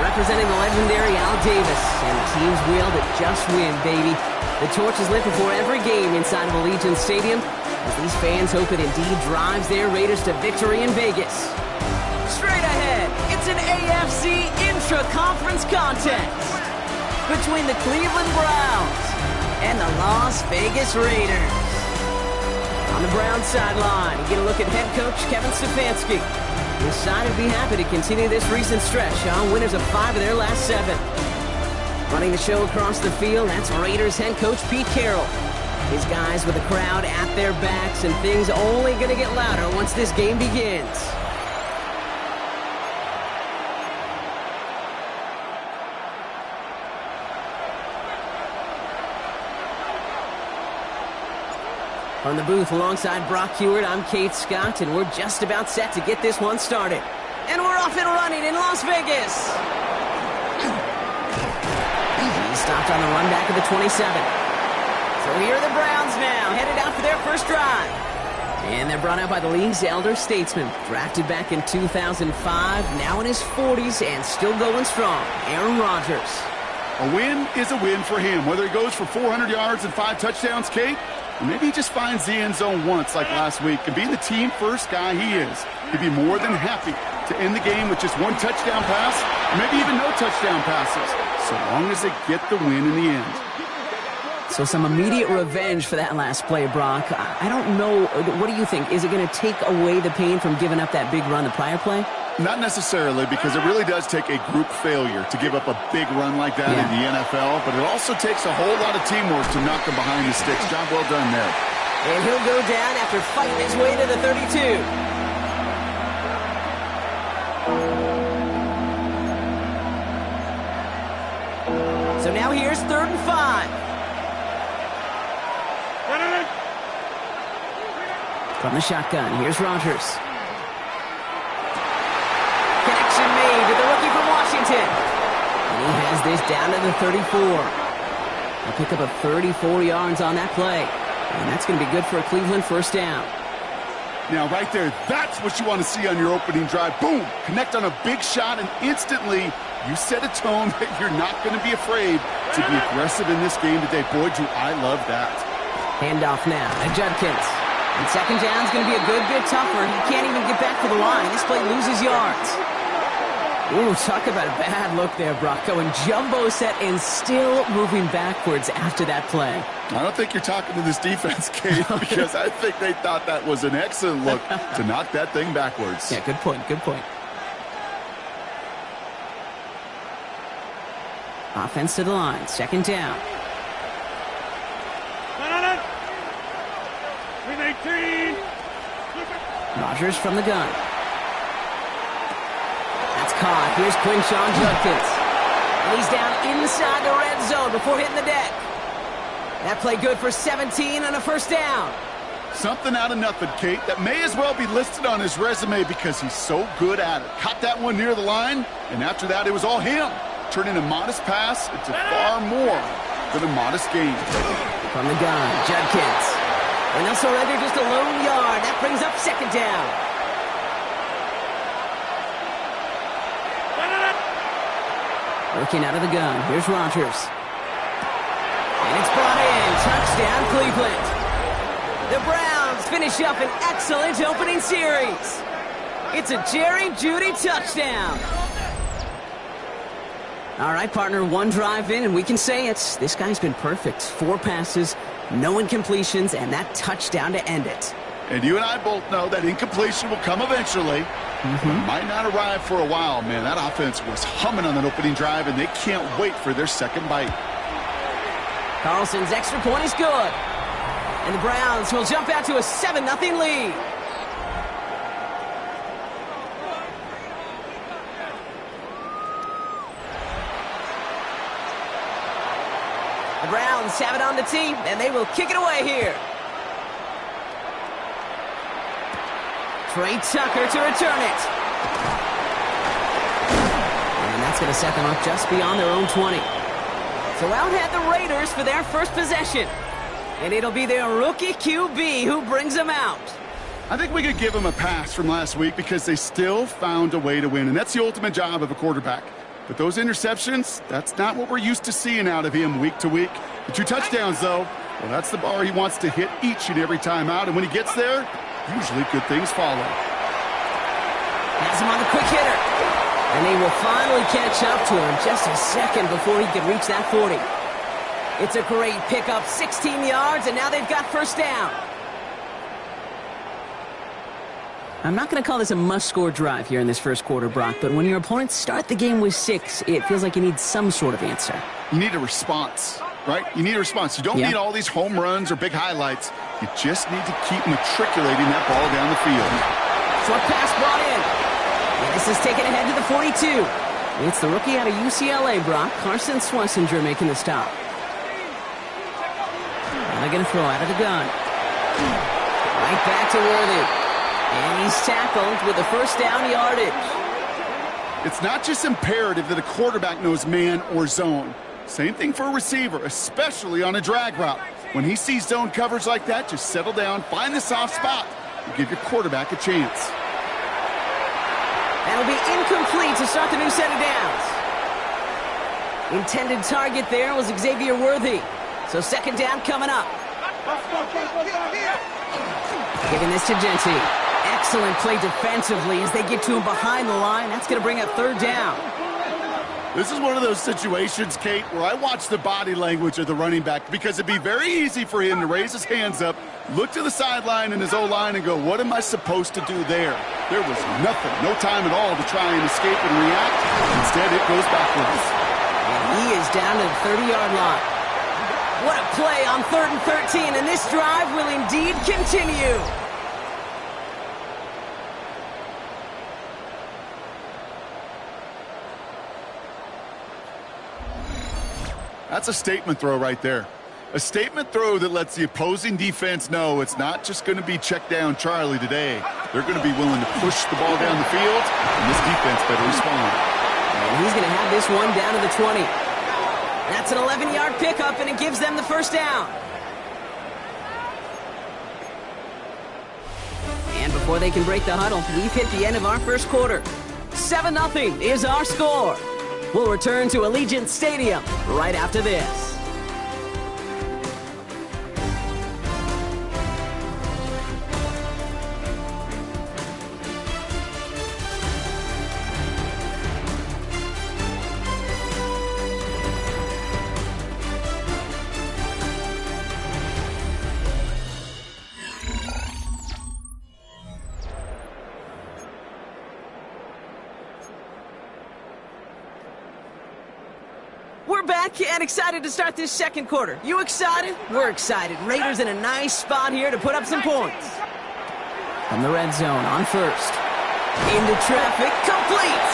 Representing the legendary Al Davis, and the team's will to just win, baby. The torch is lit before every game inside of Allegiant Stadium, as these fans hope it indeed drives their Raiders to victory in Vegas. Straight ahead, it's an AFC intra-conference contest between the Cleveland Browns and the Las Vegas Raiders. On the Browns sideline, you get a look at head coach Kevin Stefanski. His side would be happy to continue this recent stretch, winners of 5 of their last 7. Running the show across the field, that's Raiders head coach Pete Carroll. His guys with the crowd at their backs, and things only going to get louder once this game begins. From the booth alongside Brock Heward, I'm Kate Scott, and we're just about set to get this one started. And we're off and running in Las Vegas. He stopped on the run back of the 27. So here are the Browns now, headed out for their first drive. And they're brought out by the league's elder statesman, drafted back in 2005, now in his 40s and still going strong, Aaron Rodgers. A win is a win for him, whether he goes for 400 yards and 5 touchdowns, Kate, or maybe he just finds the end zone once like last week. And being the team-first guy he is, he'd be more than happy to end the game with just 1 touchdown pass, or maybe even no touchdown passes, so long as they get the win in the end. So some immediate revenge for that last play, Brock. I don't know. What do you think? Is it going to take away the pain from giving up that big run the prior play? Not necessarily, because it really does take a group failure to give up a big run like that in the NFL, but it also takes a whole lot of teamwork to knock them behind the sticks. Job well done there. And he'll go down after fighting his way to the 32. So now here's 3rd and 5. From the shotgun, here's Rodgers. Connection made with the rookie from Washington. And he has this down to the 34. He'll pick up a 34 yards on that play. And that's going to be good for a Cleveland first down. Now, right there, that's what you want to see on your opening drive. Boom! Connect on a big shot, and instantly you set a tone that you're not going to be afraid to be aggressive in this game today. Boy, do I love that. Handoff now to Judkins. And second down's going to be a good bit tougher. He can't even get back to the line. This play loses yards. Ooh, talk about a bad look there, Brock. Going jumbo set and still moving backwards after that play. I don't think you're talking to this defense, Kate, because I think they thought that was an excellent look to knock that thing backwards. Yeah, good point, good point. Offense to the line, second down. Rodgers from the gun. That's caught. Here's Quinshawn Judkins. And he's down inside the red zone before hitting the deck. That play good for 17 and a first down. Something out of nothing, Kate, that may as well be listed on his resume because he's so good at it. Caught that one near the line, and after that it was all him. Turning a modest pass into far more than a modest gain. From the gun, Judkins. And they'll surrender just a lone yard. That brings up second down. Working out of the gun. Here's Rodgers. And it's brought in. Touchdown, Cleveland. The Browns finish up an excellent opening series. It's a Jerry Jeudy touchdown. All right, partner, one drive in, and we can say it's this guy's been perfect. 4 passes, no incompletions, and that touchdown to end it. And you and I both know that incompletion will come eventually. Might not arrive for a while, man. That offense was humming on that opening drive, and they can't wait for their second bite. Carlson's extra point is good. And the Browns will jump out to a 7-0 lead. The Browns have it on the tee, and they will kick it away here. Trey Tucker to return it. And that's going to set them up just beyond their own 20. So out head the Raiders for their first possession. And it'll be their rookie QB who brings them out. I think we could give them a pass from last week because they still found a way to win, and that's the ultimate job of a quarterback. But those interceptions, that's not what we're used to seeing out of him week to week. The 2 touchdowns, though, well, that's the bar he wants to hit each and every time out. And when he gets there, usually good things follow. Has him on the quick hitter. And they will finally catch up to him just a second before he can reach that 40. It's a great pickup, 16 yards, and now they've got first down. I'm not going to call this a must-score drive here in this first quarter, Brock, but when your opponents start the game with 6, it feels like you need some sort of answer. You need a response, right? You need a response. You don't need all these home runs or big highlights. You just need to keep matriculating that ball down the field. Short pass brought in. And this is taken ahead to the 42. It's the rookie out of UCLA, Brock, Carson Swessinger, making the stop. And they're going to throw out of the gun. Right back to Worthy. And he's tackled with the first down yardage. It's not just imperative that a quarterback knows man or zone. Same thing for a receiver, especially on a drag route. When he sees zone coverage like that, just settle down, find the soft spot, and give your quarterback a chance. That'll be incomplete to start the new set of downs. Intended target there was Xavier Worthy. So second down coming up. Giving this to Genty. Excellent play defensively as they get to him behind the line. That's going to bring up third down. This is one of those situations, Kate, where I watch the body language of the running back because it'd be very easy for him to raise his hands up, look to the sideline in his O-line and go, what am I supposed to do there? There was nothing, no time at all to try and escape and react. Instead, it goes backwards. And he is down to the 30-yard line. What a play on 3rd and 13, and this drive will indeed continue. That's a statement throw right there. A statement throw that lets the opposing defense know it's not just going to be check down Charlie today. They're going to be willing to push the ball down the field, and this defense better respond. And he's going to have this one down to the 20. That's an 11-yard pickup, and it gives them the first down. And before they can break the huddle, we've hit the end of our first quarter. 7-0 is our score. We'll return to Allegiant Stadium right after this. We're back and excited to start this second quarter. You excited? We're excited. Raiders in a nice spot here to put up some points. From the red zone on first. Into traffic, complete.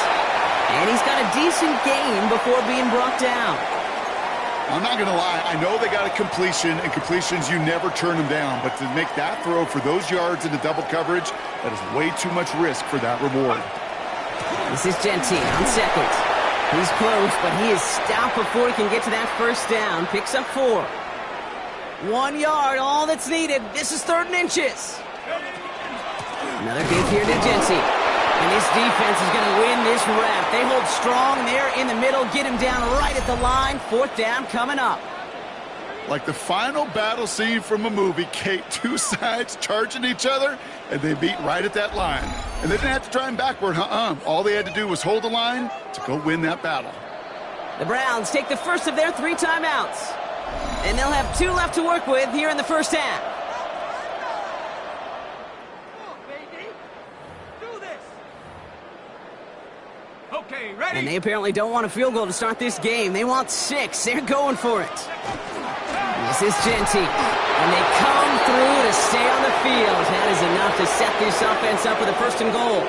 And he's got a decent gain before being brought down. I'm not going to lie. I know they got a completion, and completions, you never turn them down. But to make that throw for those yards into double coverage, that is way too much risk for that reward. This is Genty on second. He's close, but he is stopped before he can get to that first down. Picks up 4. 1 yard, all that's needed. This is 3rd and inches. Another give here to Jency. And this defense is going to win this rep. They hold strong there in the middle, get him down right at the line. 4th down coming up. Like the final battle scene from a movie, Kate, 2 sides charging each other, and they meet right at that line. And they didn't have to drive backward, All they had to do was hold the line to go win that battle. The Browns take the first of their 3 timeouts. And they'll have 2 left to work with here in the first half. Okay, ready? And they apparently don't want a field goal to start this game. They want 6. They're going for it. This is Genty. And they come through to stay on the field. That is enough to set this offense up with a 1st and goal.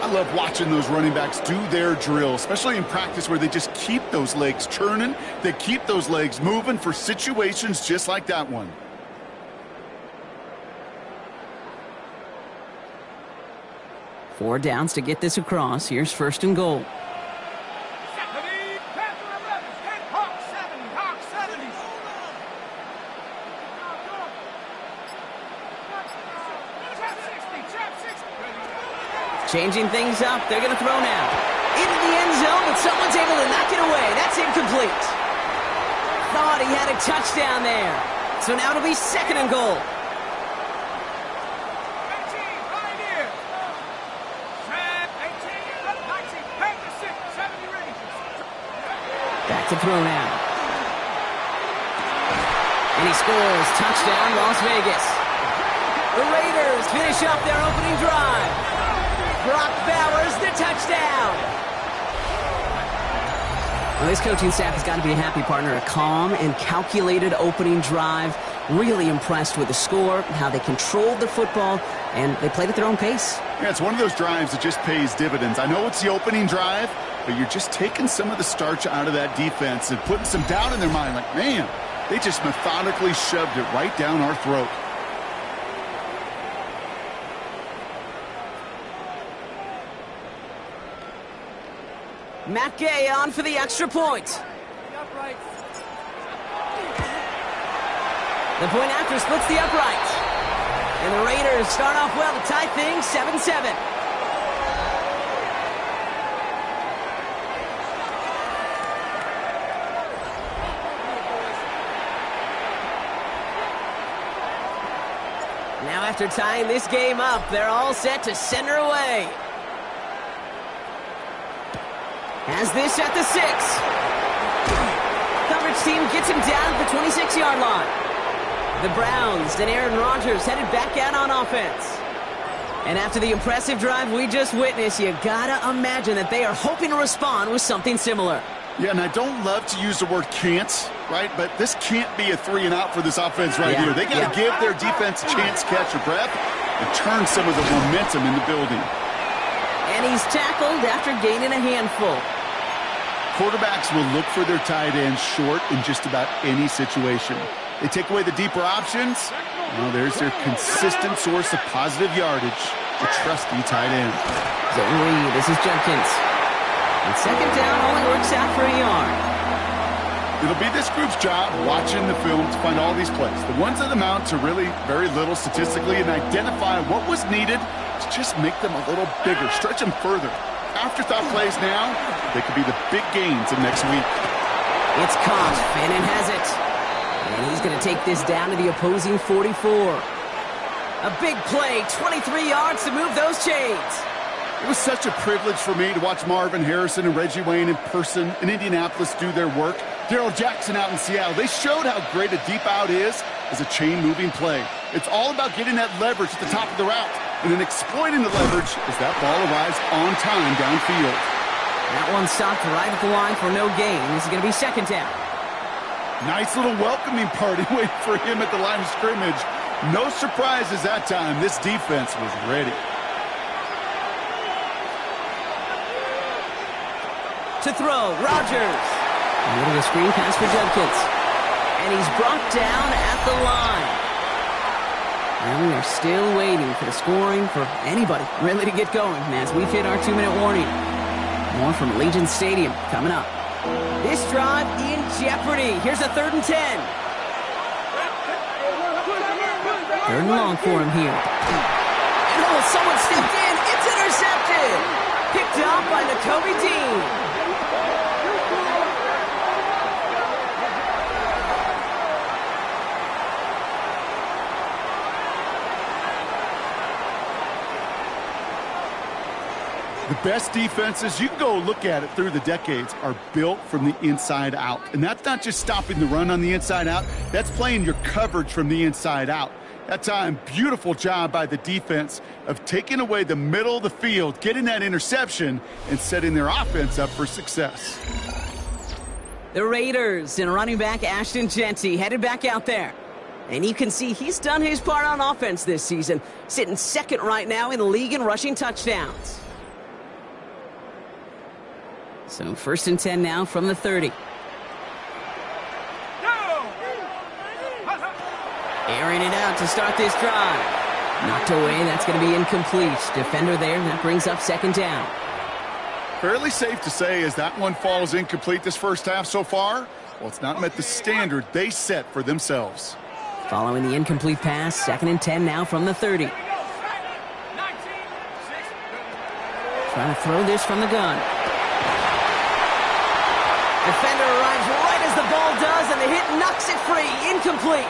I love watching those running backs do their drill, especially in practice where they just keep those legs churning. They keep those legs moving for situations just like that one. Four downs to get this across. Here's 1st and goal. Changing things up. They're going to throw now. Into the end zone, but someone's able to knock it away. That's incomplete. Thought he had a touchdown there. So now it'll be 2nd and goal. Back to throw now. And he scores. Touchdown, Las Vegas. The Raiders finish up their opening drive. Brock Bowers, the touchdown. Well, this coaching staff has got to be a happy partner. A calm and calculated opening drive. Really impressed with the score, how they controlled the football, and they played at their own pace. Yeah, it's one of those drives that just pays dividends. I know it's the opening drive, but you're just taking some of the starch out of that defense and putting some doubt in their mind. Like, man, they just methodically shoved it right down our throat. Matt Gay on for the extra point. The point after splits the upright. And the Raiders start off well to tie things 7-7. Now after tying this game up, they're all set to send her away. Has this at the 6. Coverage team gets him down at the 26-yard line. The Browns and Aaron Rodgers headed back out on offense. And after the impressive drive we just witnessed, you gotta imagine that they are hoping to respond with something similar. Yeah, and I don't love to use the word can't, right? But this can't be a 3-and-out for this offense right here. They got to give their defense a chance to catch a breath and turn some of the momentum in the building. And he's tackled after gaining a handful. Quarterbacks will look for their tight ends short in just about any situation. They take away the deeper options. Well, there's their consistent source of positive yardage, the trusty tight end. Zone read, this is Judkins. And 2nd down only works out for a yard. It'll be this group's job watching the film to find all these plays, the ones that amount to really very little statistically, and identify what was needed to just make them a little bigger, stretch them further. Afterthought plays now, they could be the big gains of next week. It's caught. Fannin has it. And he's going to take this down to the opposing 44. A big play, 23 yards to move those chains. It was such a privilege for me to watch Marvin Harrison and Reggie Wayne in person in Indianapolis do their work. Darrell Jackson out in Seattle. They showed how great a deep out is as a chain-moving play. It's all about getting that leverage at the top of the route and then exploiting the leverage as that ball arrives on time downfield. That one stopped right at the line for no gain. This is going to be 2nd down. Nice little welcoming party waiting for him at the line of scrimmage. No surprises that time. This defense was ready. To throw, Rodgers. A little screen pass for Judkins. And he's brought down at the line. And we are still waiting for the scoring for anybody really to get going as we've hit our 2-minute warning. More from Allegiant Stadium coming up. This drive in jeopardy. Here's a 3rd and 10. Third and long for him here. And oh, someone stepped in. It's intercepted. Picked up by Nakobe Dean. The best defenses, you can go look at it through the decades, are built from the inside out. And that's not just stopping the run on the inside out. That's playing your coverage from the inside out. That time, beautiful job by the defense of taking away the middle of the field, getting that interception, and setting their offense up for success. The Raiders and running back Ashton Jeanty headed back out there. And you can see he's done his part on offense this season, sitting second right now in the league in rushing touchdowns. So 1st and 10 now from the 30. Airing it out to start this drive. Knocked away, that's going to be incomplete. Defender there, that brings up 2nd down. Fairly safe to say as that one falls incomplete this first half so far, well, it's not met the standard they set for themselves. Following the incomplete pass, 2nd and 10 now from the 30. Trying to throw this from the gun. Defender arrives right as the ball does, and the hit knocks it free. Incomplete.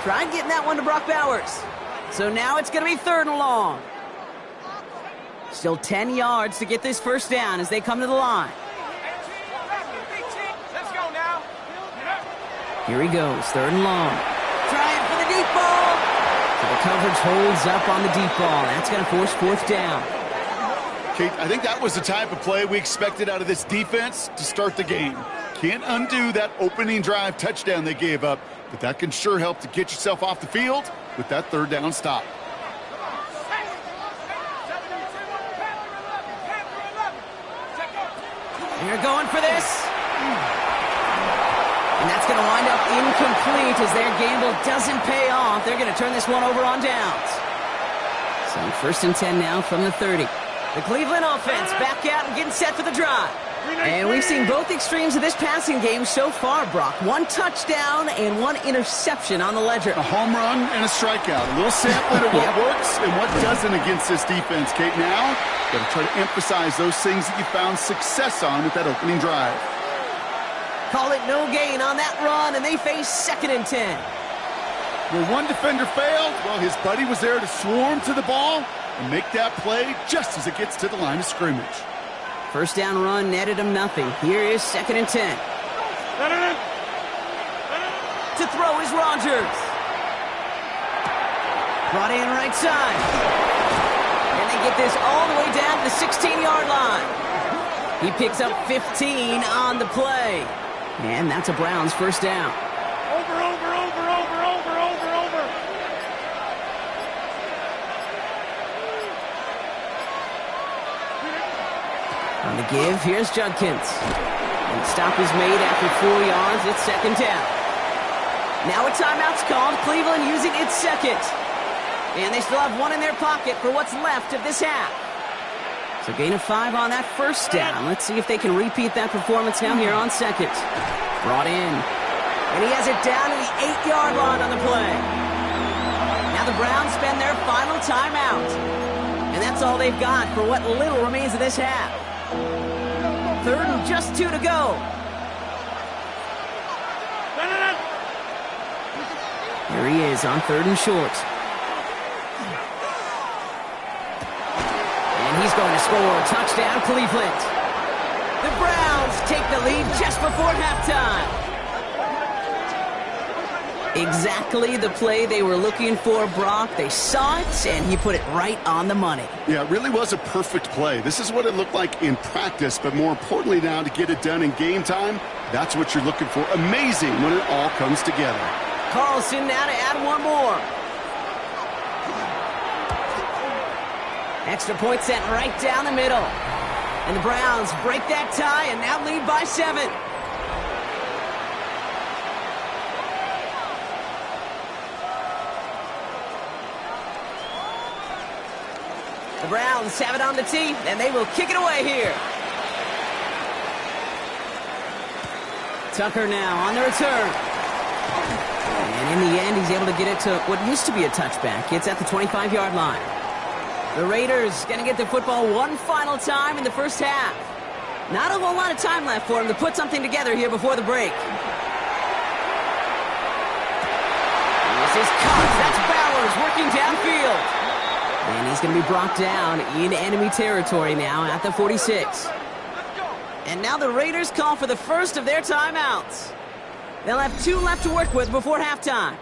Tried getting that one to Brock Bowers. So now it's going to be 3rd and long. Still 10 yards to get this first down as they come to the line. Let's go now. Here he goes, 3rd and long. Trying for the deep ball. So the coverage holds up on the deep ball. That's going to force 4th down. Kate, I think that was the type of play we expected out of this defense to start the game. Can't undo that opening drive touchdown they gave up, but that can sure help to get yourself off the field with that 3rd down stop. They're going for this. And that's going to wind up incomplete as their gamble doesn't pay off. They're going to turn this one over on downs. So 1st and 10 now from the 30. The Cleveland offense back out and getting set for the drive. And we've seen both extremes of this passing game so far, Brock. 1 touchdown and 1 interception on the ledger. A home run and a strikeout. A little sampling of what works and what doesn't against this defense, Kate. Now, got to try to emphasize those things that you found success on with that opening drive. Call it no gain on that run, and they face 2nd and 10. Where one defender failed, well, his buddy was there to swarm to the ball and make that play just as it gets to the line of scrimmage. First down run netted him nothing. Here is 2nd and 10. To throw is Rodgers. Brought in right side. And they get this all the way down to the 16-yard line. He picks up 15 on the play. And that's a Browns first down. Over. On the give, here's Judkins. And the stop is made after 4 yards. It's 2nd down. Now a timeout's called. Cleveland using its 2nd. And they still have 1 in their pocket for what's left of this half. So gain of 5 on that first down. Let's see if they can repeat that performance now here on 2nd. Brought in. And he has it down to the 8-yard line on the play. Now the Browns spend their final timeout. And that's all they've got for what little remains of this half. 3rd and just 2 to go. Here he is on 3rd and short. And he's going to score. Touchdown, Cleveland. The Browns take the lead just before halftime. Exactly the play they were looking for, Brock. They saw it, and he put it right on the money. Yeah, it really was a perfect play. This is what it looked like in practice, but more importantly now to get it done in game time, that's what you're looking for. Amazing when it all comes together. Carlson now to add 1 more. Extra point sent right down the middle. And the Browns break that tie and now lead by 7. The Browns have it on the tee, and they will kick it away here. Tucker now on the return. And in the end, he's able to get it to what used to be a touchback. It's at the 25-yard line. The Raiders going to get the football one final time in the first half. Not a whole lot of time left for him to put something together here before the break. This is Cox. That's Bowers working downfield. And he's going to be brought down in enemy territory now at the 46. And now the Raiders call for the first of their timeouts. They'll have 2 left to work with before halftime.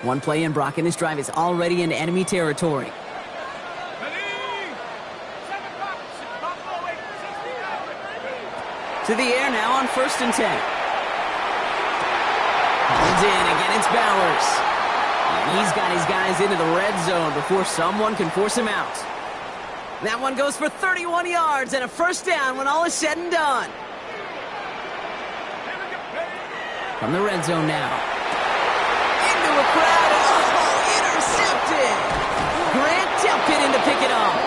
One play in, Brock, and this drive is already in enemy territory. To the air now on 1st and 10. Holds in. Again, it's Bowers. And he's got his guys into the red zone before someone can force him out. That one goes for 31 yards and a first down when all is said and done. From the red zone now. Into a crowd and intercepted. Grant Delpit in to pick it off.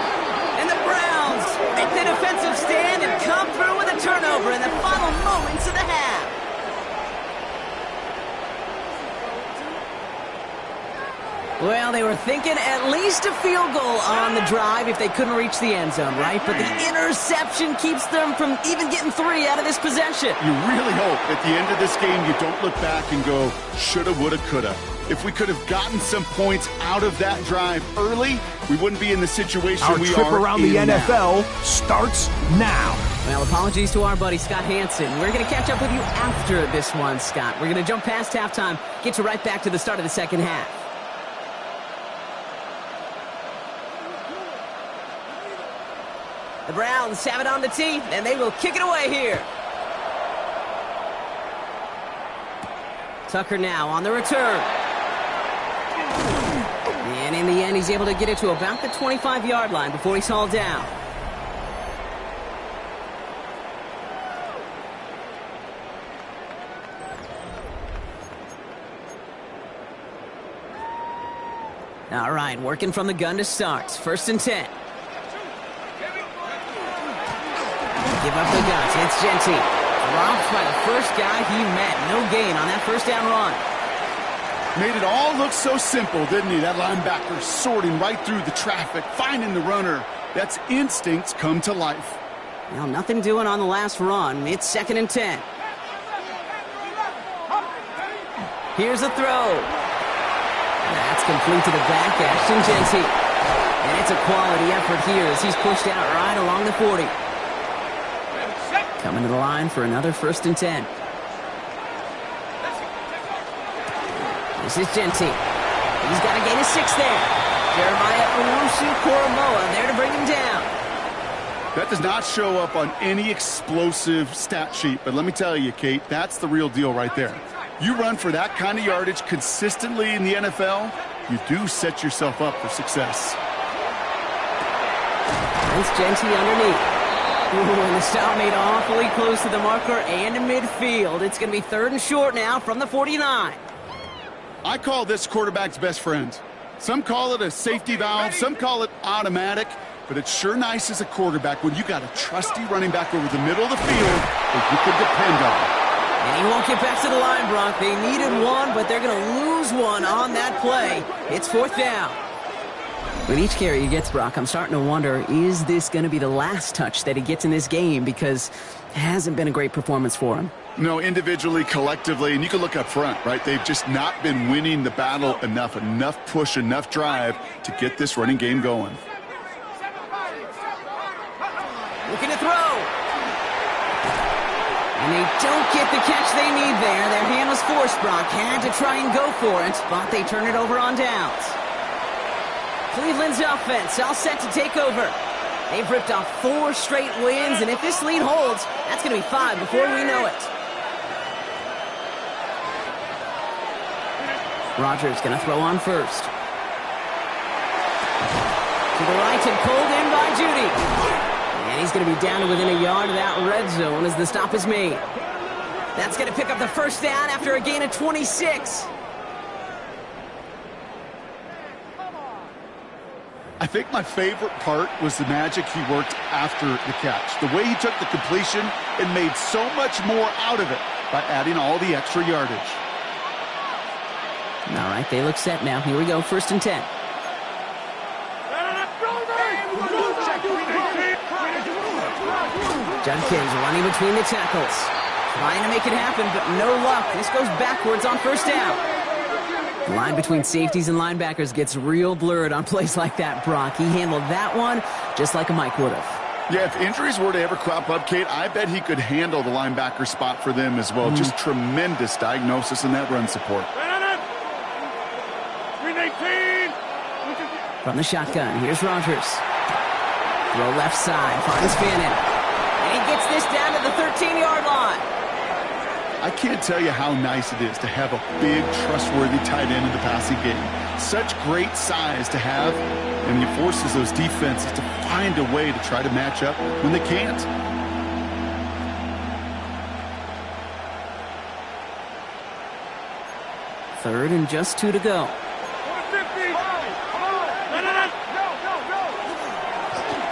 And the Browns make the defensive stand and come through with a turnover in the final moments of the half. Well, they were thinking at least a field goal on the drive if they couldn't reach the end zone, right? But the interception keeps them from even getting 3 out of this possession. You really hope at the end of this game you don't look back and go, shoulda, woulda, coulda. If we could have gotten some points out of that drive early, we wouldn't be in the situation we are in now. Our trip around the NFL starts now. Well, apologies to our buddy Scott Hansen. We're going to catch up with you after this one, Scott. We're going to jump past halftime, get you right back to the start of the second half. The Browns have it on the tee, and they will kick it away here. Tucker now on the return. And in the end, he's able to get it to about the 25-yard line before he's hauled down. All right, working from the gun to start. 1st and 10. Give up the guts. It's Genty. Dropped by the first guy he met. No gain on that first down run. Made it all look so simple, didn't he? That linebacker sorting right through the traffic, finding the runner. That's instincts come to life. Well, nothing doing on the last run. It's 2nd and 10. Here's a throw. That's complete to the back, Ashton Genty. And it's a quality effort here as he's pushed out right along the 40. Coming to the line for another 1st and 10. This is Genty. He's got to gain a 6 there. Jeremiah Owusu-Koromoa there to bring him down. That does not show up on any explosive stat sheet, but let me tell you, Kate, that's the real deal right there. You run for that kind of yardage consistently in the NFL, you do set yourself up for success. That's Genty underneath. Ooh, and the stop made awfully close to the marker and to midfield. It's going to be 3rd and short now from the 49. I call this quarterback's best friend. Some call it a safety valve, some call it automatic, but it's sure nice as a quarterback when you got a trusty running back over the middle of the field that you can depend on. And he won't get back to the line, Brock. They needed one, but they're going to lose one on that play. It's 4th down. With each carry he gets, Brock, I'm starting to wonder, is this going to be the last touch that he gets in this game? Because it hasn't been a great performance for him. No, individually, collectively, and you can look up front, right? They've just not been winning the battle enough push, enough drive to get this running game going. Looking to throw. And they don't get the catch they need there. Their hand was forced, Brock. Had to try and go for it, but they turn it over on downs. Cleveland's offense all set to take over. They've ripped off 4 straight wins, and if this lead holds, that's going to be 5 before we know it. Rodgers going to throw on first. To the right and pulled in by Judy. And he's going to be down to within a yard of that red zone as the stop is made. That's going to pick up the first down after a gain of 26. I think my favorite part was the magic he worked after the catch. The way he took the completion and made so much more out of it by adding all the extra yardage. All right, they look set now. Here we go, 1st and 10. Judkins running between the tackles. Trying to make it happen, but no luck. This goes backwards on 1st down. The line between safeties and linebackers gets real blurred on plays like that, Brock. He handled that one just like a Mike would have. Yeah, if injuries were to ever crop up, Kate, I bet he could handle the linebacker spot for them as well. Just tremendous diagnosis in that run support. From the shotgun, here's Rodgers. Throw left side, finds Fannin. And he gets this down to the 13-yard line. I can't tell you how nice it is to have a big, trustworthy tight end in the passing game. Such great size to have, and he forces those defenses to find a way to try to match up when they can't. Third and just 2 to go.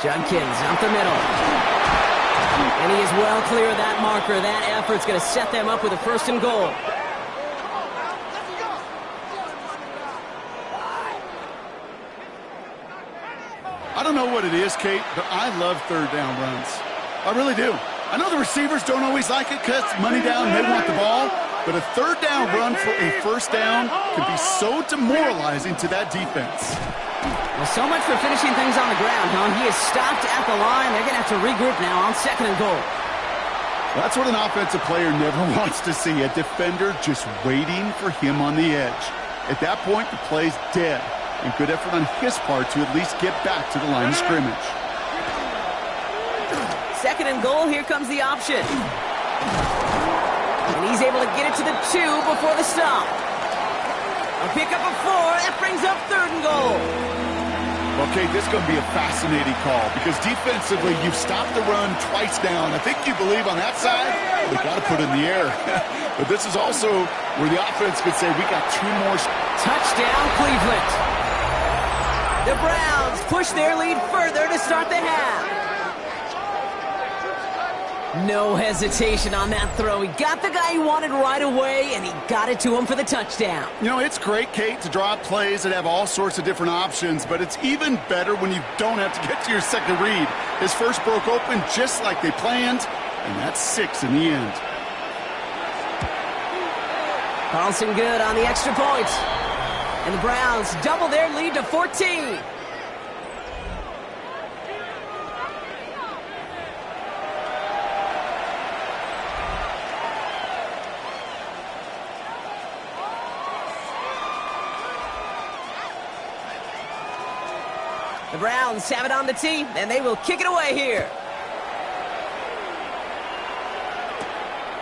Judkins up the middle. And he is well clear of that marker. That effort's going to set them up with a 1st and goal. I don't know what it is, Kate, but I love 3rd down runs. I really do. I know the receivers don't always like it because money down, they want the ball. But a 3rd down run for a 1st down can be so demoralizing to that defense. Well, so much for finishing things on the ground, huh? He is stopped at the line. They're going to have to regroup now on 2nd and goal. That's what an offensive player never wants to see, a defender just waiting for him on the edge. At that point, the play's dead, and good effort on his part to at least get back to the line of scrimmage. 2nd and goal, here comes the option. And he's able to get it to the 2 before the stop. A pickup of 4, that brings up 3rd and goal. Okay, this is going to be a fascinating call because defensively, you've stopped the run twice down. I think you believe on that side, they got to put it in the air. But this is also where the offense could say, we got 2 more. Touchdown, Cleveland. The Browns push their lead further to start the half. No hesitation on that throw. He got the guy he wanted right away, and he got it to him for the touchdown. You know, it's great, Kate, to draw up plays that have all sorts of different options, but it's even better when you don't have to get to your second read. His first broke open just like they planned, and that's 6 in the end. Carlson good on the extra point. And the Browns double their lead to 14. The Browns have it on the tee, and they will kick it away here.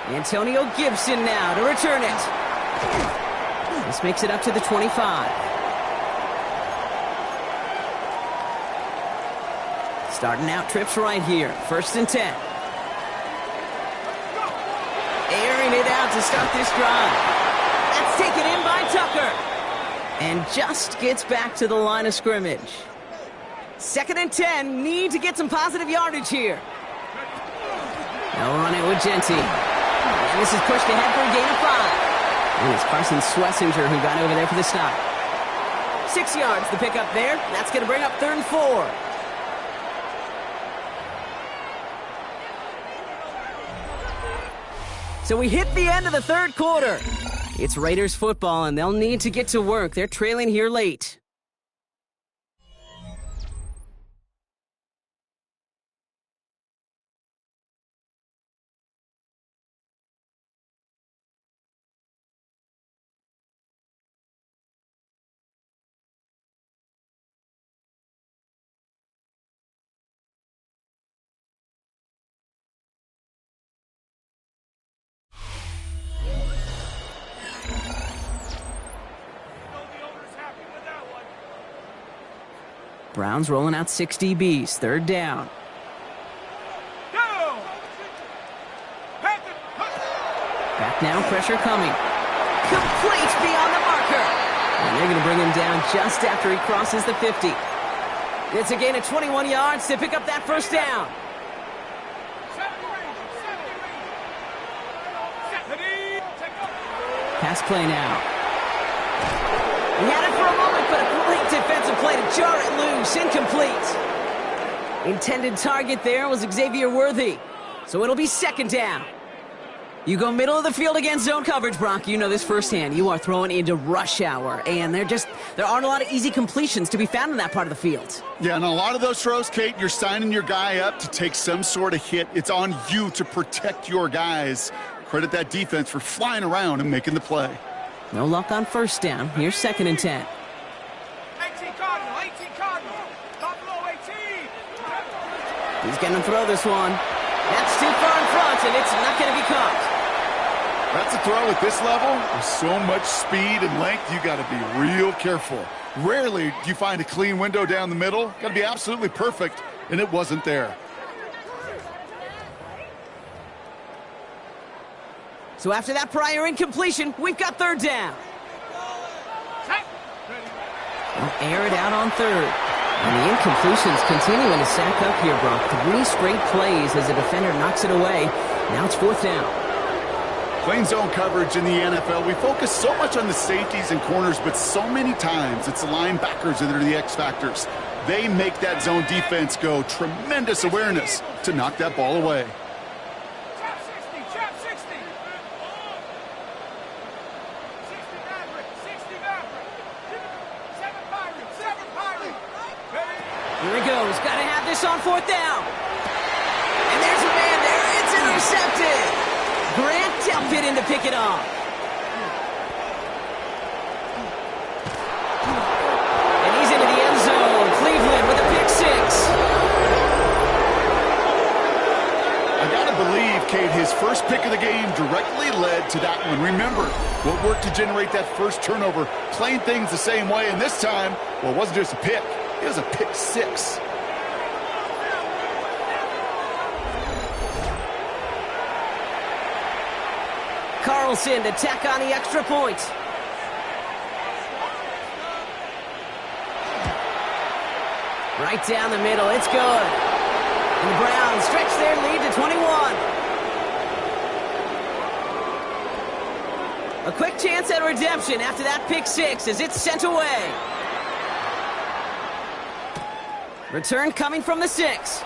Antonio Gibson now to return it. This makes it up to the 25. Starting out trips right here. 1st and 10. Airing it out to start this drive. That's taken in by Tucker. And just gets back to the line of scrimmage. 2nd and 10, need to get some positive yardage here. They'll run it with Genty. And this is pushed ahead for a gain of 5. And it's Carson Schlesinger who got over there for the stop. 6 yards, the pickup there. That's going to bring up 3rd and 4. So we hit the end of the 3rd quarter. It's Raiders football, and they'll need to get to work. They're trailing here late. Browns rolling out 6 DBs. 3rd down. Back now, pressure coming. Complete beyond the marker. And they're going to bring him down just after he crosses the 50. It's a gain of 21 yards to pick up that first down. Pass play now. He had it for a moment, but a great defensive play to jar it loose. Incomplete. Intended target there was Xavier Worthy. So it'll be second down. You go middle of the field against zone coverage, Brock. You know this firsthand. You are throwing into rush hour, and there aren't a lot of easy completions to be found in that part of the field. Yeah, and a lot of those throws, Kate, you're signing your guy up to take some sort of hit. It's on you to protect your guys. Credit that defense for flying around and making the play. No luck on first down. Here's 2nd and 10. 18 Cardinal, 18 Cardinal. Buffalo 18. He's going to throw this one. That's too far in front, and it's not going to be caught. That's a throw at this level. With so much speed and length, you got to be real careful. Rarely do you find a clean window down the middle. Got to be absolutely perfect, and it wasn't there. So after that prior incompletion, we've got 3rd down. We'll air it out on 3rd. And the incompletions continuing to stack up here, Brock. 3 straight plays as the defender knocks it away. Now it's 4th down. Playing zone coverage in the NFL, we focus so much on the safeties and corners, but so many times it's the linebackers that are the X factors. They make that zone defense go. Tremendous awareness to knock that ball away. Trap 60, trap 60. 60 Maverick, 60 Maverick. 7 Pirates, 7 Pirates. Here it goes. Got to have this on 4th down. And there's a man there. It's intercepted. Grant Delpit in to pick it off. And he's into the end zone. Cleveland with a pick 6. I gotta believe, Kate, his first pick of the game directly led to that one. Remember, what worked to generate that first turnover, playing things the same way, and this time, well, it wasn't just a pick. It was a pick 6. Carlson to tack on the extra point. Right down the middle. It's good. And the Browns stretch their lead to 21. A quick chance at redemption after that pick 6 as it's sent away. Return coming from the 6.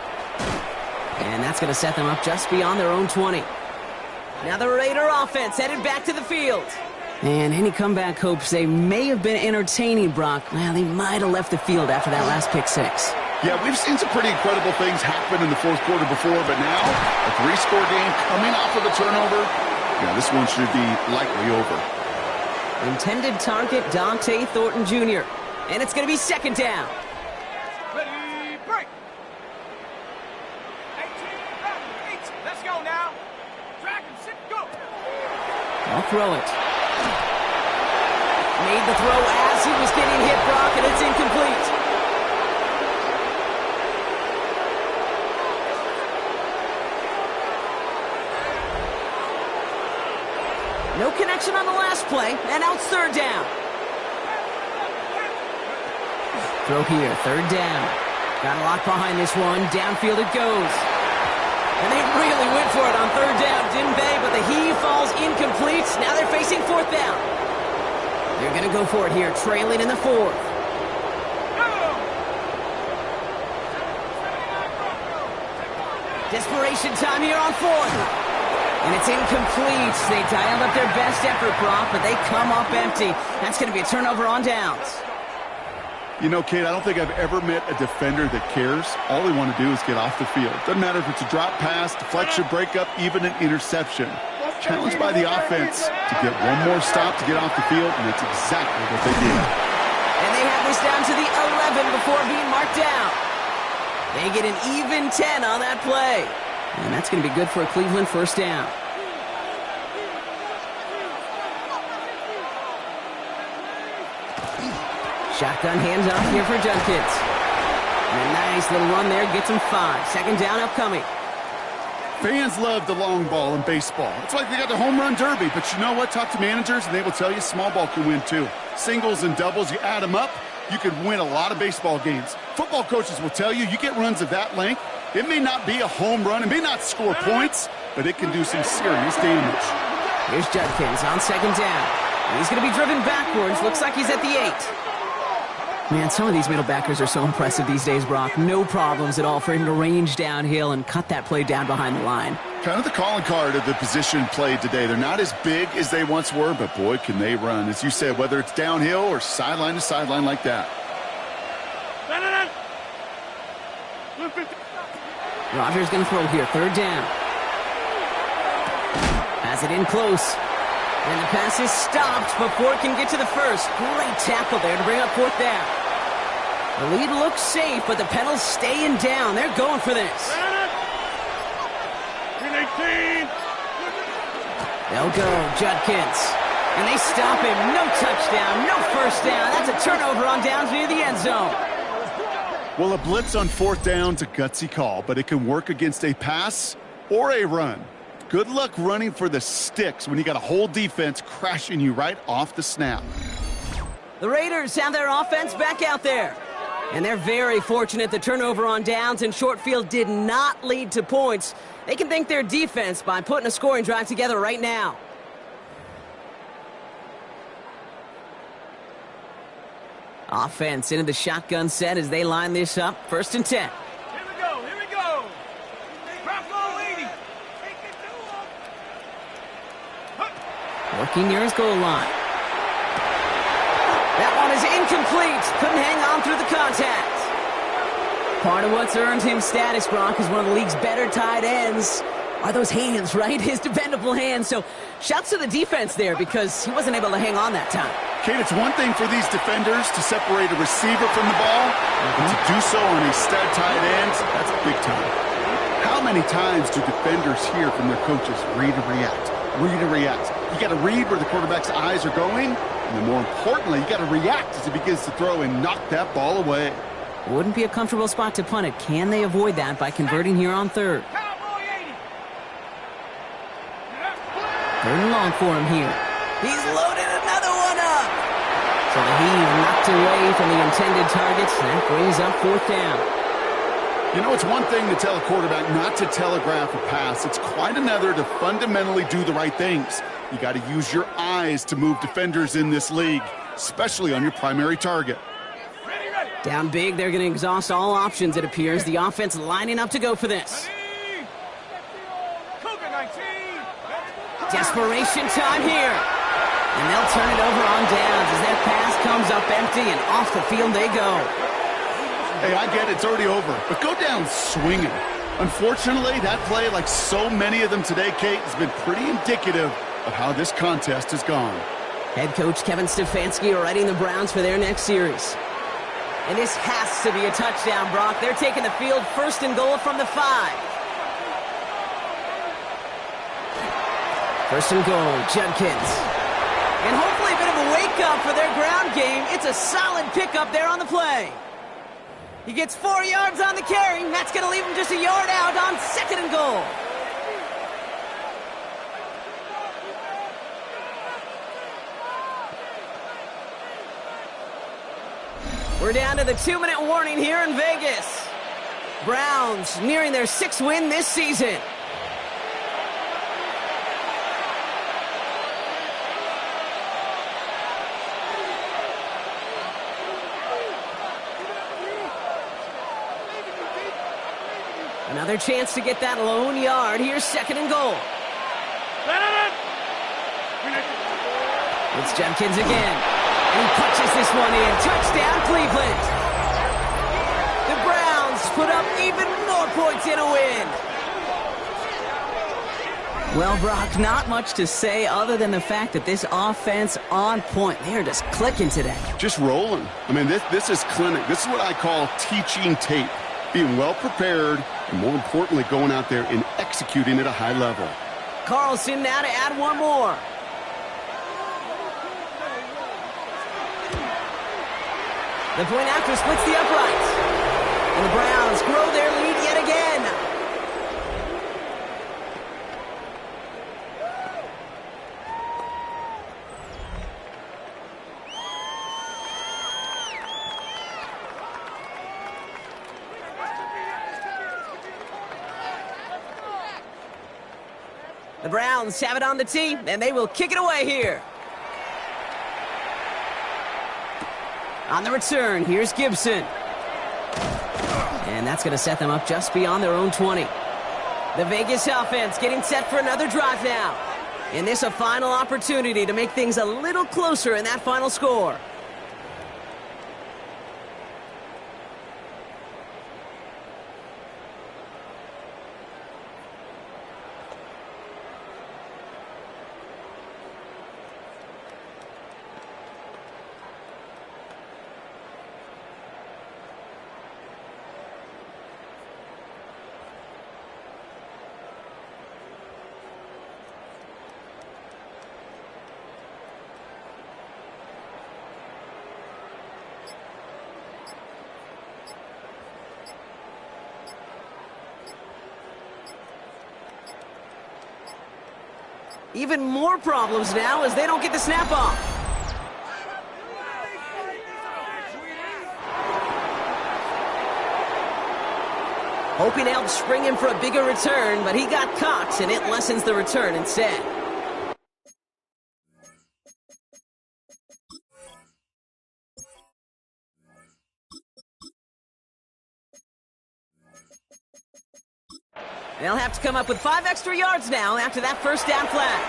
And that's going to set them up just beyond their own 20. Now the Raider offense headed back to the field. And any comeback hopes they may have been entertaining, Brock. Well, they might have left the field after that last pick 6. Yeah, we've seen some pretty incredible things happen in the 4th quarter before, but now a 3-score game coming off of a turnover. Yeah, this one should be likely over. Intended target, Dante Thornton Jr. And it's going to be 2nd down. Ready, break. 18, let's go now. Dragon, sit, go. I'll throw it. Made the throw as he was getting hit, Brock, and it's incomplete. No connection on the last play, and now it's 3rd down. Throw here, 3rd down. Got a lot behind this one. Downfield it goes. And they really went for it on 3rd down, didn't they? But the heave falls incomplete. Now they're facing 4th down. They're going to go for it here, trailing in the 4th. Desperation time here on 4th. And it's incomplete. They dialed up their best effort, Brock, but they come up empty. That's going to be a turnover on downs. You know, Kate, I don't think I've ever met a defender that cares. All they want to do is get off the field. Doesn't matter if it's a drop pass, deflection, breakup, even an interception. Challenged by the offense to get one more stop to get off the field, and that's exactly what they did. And they have this down to the 11 before being marked down. They get an even 10 on that play. And that's going to be good for a Cleveland 1st down. Shotgun handoff here for Judkins. And a nice little run there gets him 5. 2nd down upcoming. Fans love the long ball in baseball. It's like they got the home run derby. But you know what? Talk to managers, and they will tell you small ball can win too. Singles and doubles, you add them up, you could win a lot of baseball games. Football coaches will tell you, you get runs of that length, it may not be a home run, it may not score points, but it can do some serious damage. Here's Judkins on second down. He's going to be driven backwards. Looks like he's at the 8. Man, some of these middle backers are so impressive these days, Brock. No problems at all for him to range downhill and cut that play down behind the line. Kind of the calling card of the position played today. They're not as big as they once were, but boy, can they run. As you said, whether it's downhill or sideline to sideline like that. Rodgers going to throw here, third down. Has it in close. And the pass is stopped before it can get to the first. Great tackle there to bring up fourth down. The lead looks safe, but the Pedals staying down. They're going for this. They'll go, Judkins. And they stop him. No touchdown, no first down. That's a turnover on downs near the end zone. Well, a blitz on fourth down's a gutsy call, but it can work against a pass or a run. Good luck running for the sticks when you got a whole defense crashing you right off the snap. The Raiders have their offense back out there. And they're very fortunate the turnover on downs and short field did not lead to points. They can thank their defense by putting a scoring drive together right now. Offense into the shotgun set as they line this up. 1st and 10. Here we go. Drop low, 80. Working near his goal line. That one is incomplete. Couldn't hang on through the contact. Part of what's earned him status, Brock, is one of the league's better tight ends. Are those hands, right? His dependable hands. So shouts to the defense there because he wasn't able to hang on that time. Kate, it's one thing for these defenders to separate a receiver from the ball, but to do so on a stud tight end, that's big time. How many times do defenders hear from their coaches, read and react, read and react? You got to read where the quarterback's eyes are going, and then more importantly, you got to react as he begins to throw and knock that ball away. Wouldn't be a comfortable spot to punt it. Can they avoid that by converting here on third? Third and long for him here. He's loaded another one up. So the heave knocked away from the intended targets. That brings up fourth down. You know, it's one thing to tell a quarterback not to telegraph a pass. It's quite another to fundamentally do the right things. You got to use your eyes to move defenders in this league, especially on your primary target. Down big, they're going to exhaust all options, it appears. The offense lining up to go for this. Desperation time here. And they'll turn it over on downs as that pass comes up empty and off the field they go. Hey, I get it, it's already over, but go down swinging. Unfortunately, that play, like so many of them today, Kate, has been pretty indicative of how this contest has gone. Head coach Kevin Stefanski readying the Browns for their next series. And this has to be a touchdown, Brock. They're taking the field 1st and goal from the 5. 1st and goal, Judkins. And hopefully a bit of a wake-up for their ground game. It's a solid pickup there on the play. He gets 4 yards on the carry. That's going to leave him just a yard out on 2nd and goal. We're down to the 2-minute warning here in Vegas. Browns nearing their 6th win this season. Another chance to get that lone yard. Here's 2nd and goal. It's Judkins again. And he punches this one in. Touchdown, Cleveland. The Browns put up even more points in a win. Well, Brock, not much to say other than the fact that this offense on point. They're just clicking today. Just rolling. I mean, this is clinic. This is what I call teaching tape. Being well prepared, and more importantly, going out there and executing at a high level. Carlson now to add one more. The point after splits the uprights. And the Browns grow their lead yet again. The Browns have it on the tee, and they will kick it away here. On the return, here's Gibson. And that's going to set them up just beyond their own 20. The Vegas offense getting set for another drive now. And this a final opportunity to make things a little closer in that final score. Even more problems now as they don't get the snap off. Hoping to help spring him for a bigger return, but he got caught, and it lessens the return instead. They'll have to come up with 5 extra yards now after that first down flat.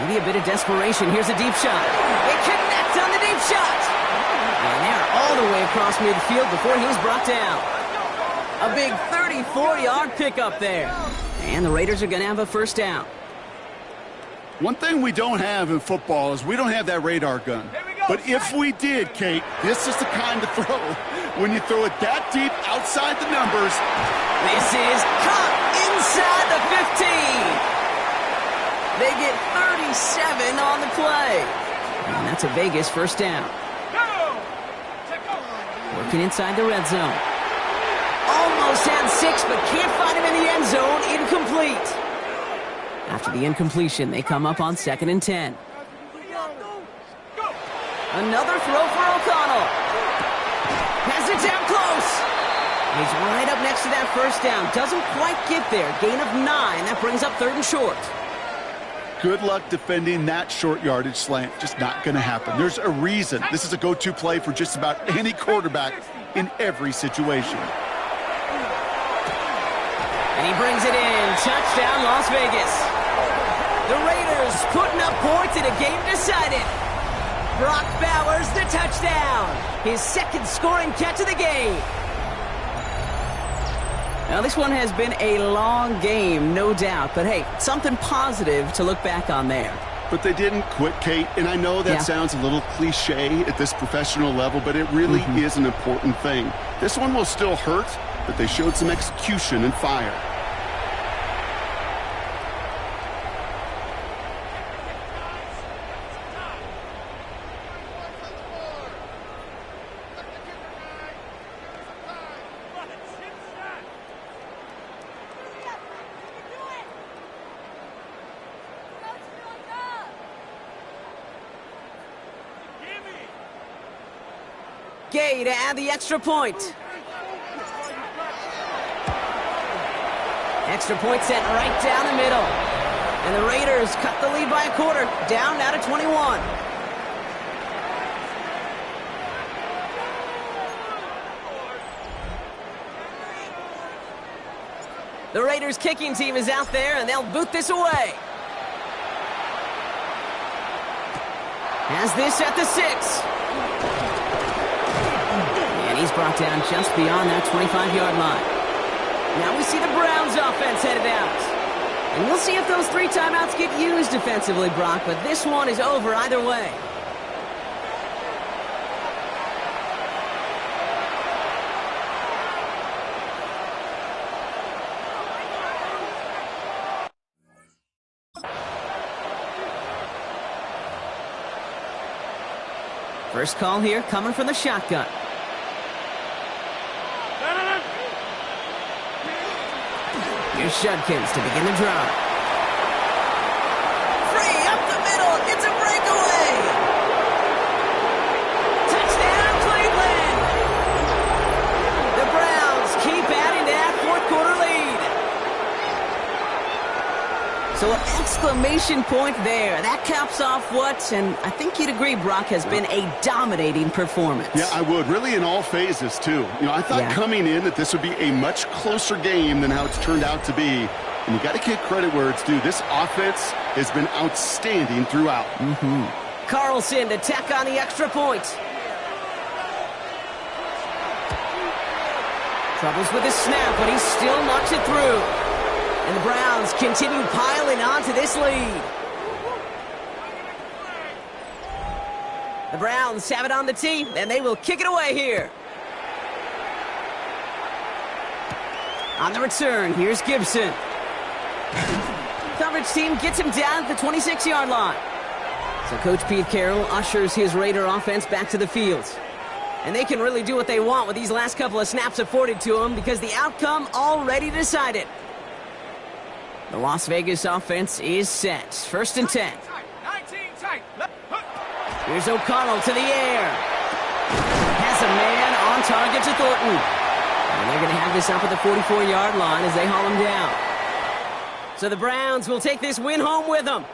Maybe a bit of desperation. Here's a deep shot. They connect on the deep shot. And they're all the way across midfield before he's brought down. A big 34-yard pickup there. And the Raiders are going to have a first down. One thing we don't have in football is we don't have that radar gun. But if we did, Kate, this is the kind of throw. When you throw it that deep outside the numbers. This is caught inside the 15. They get 37 on the play. And that's a Vegas first down. Working inside the red zone. Almost had 6, but can't find him in the end zone. Incomplete. After the incompletion, they come up on 2nd and 10. Another throw for O'Connell. Has it down close. He's right up next to that first down. Doesn't quite get there. Gain of 9. That brings up 3rd and short. Good luck defending that short yardage slant. Just not going to happen. There's a reason. This is a go-to play for just about any quarterback in every situation. And he brings it in. Touchdown, Las Vegas. The Raiders putting up points in a game decided. Brock Bowers, the touchdown. His 2nd scoring catch of the game. Now, this one has been a long game, no doubt. But, hey, something positive to look back on there. But they didn't quit, Kate. And I know that sounds a little cliche at this professional level, but it really is an important thing. This one will still hurt, but they showed some execution and fire. Gay to add the extra point. Extra point set right down the middle. And the Raiders cut the lead by a quarter, down now to 21. The Raiders kicking team is out there, and they'll boot this away. Has this at the 6. He's brought down just beyond that 25-yard line. Now we see the Browns offense headed out. And we'll see if those 3 timeouts get used defensively, Brock, but this one is over either way. First call here coming from the shotgun. Here's Judkins to begin the drive. Free up the middle. It's a breakaway. Touchdown, Cleveland. The Browns keep adding to that 4th quarter lead. So an exclamation point there. That caps off what, and I think you'd agree, Brock, has been a dominating performance. Yeah, I would. Really in all phases, too. I thought coming in that this would be a much closer game than how it's turned out to be. And you got to give credit where it's due. This offense has been outstanding throughout. Carlson to tack on the extra point. Troubles with his snap, but he still knocks it through. And the Browns continue piling on to this lead. The Browns have it on the tee, and they will kick it away here. On the return, here's Gibson. Coverage team gets him down at the 26-yard line. So Coach Pete Carroll ushers his Raider offense back to the field. And they can really do what they want with these last couple of snaps afforded to them because the outcome already decided. The Las Vegas offense is set. 1st and 10. 19 tight. Here's O'Connell to the air. Has a man on target to Thornton. And they're going to have this up at the 44-yard line as they haul him down. So the Browns will take this win home with them.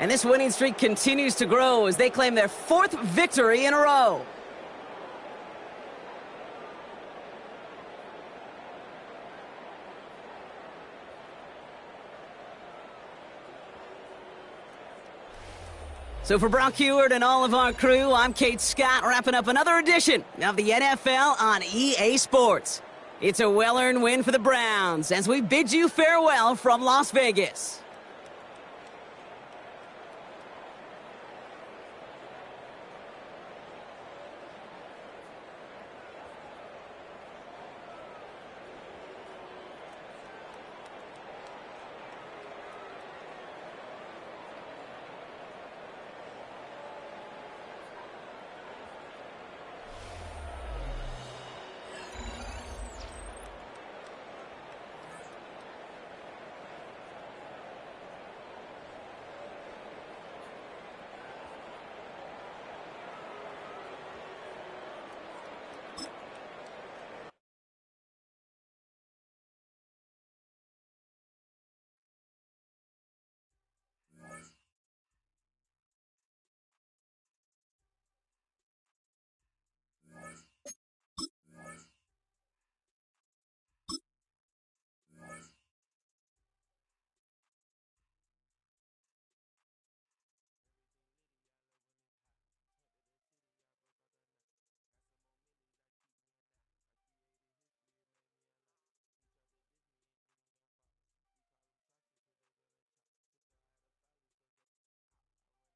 And this winning streak continues to grow as they claim their 4th victory in a row. So for Brock Heward and all of our crew, I'm Kate Scott, wrapping up another edition of the NFL on EA Sports. It's a well-earned win for the Browns as we bid you farewell from Las Vegas.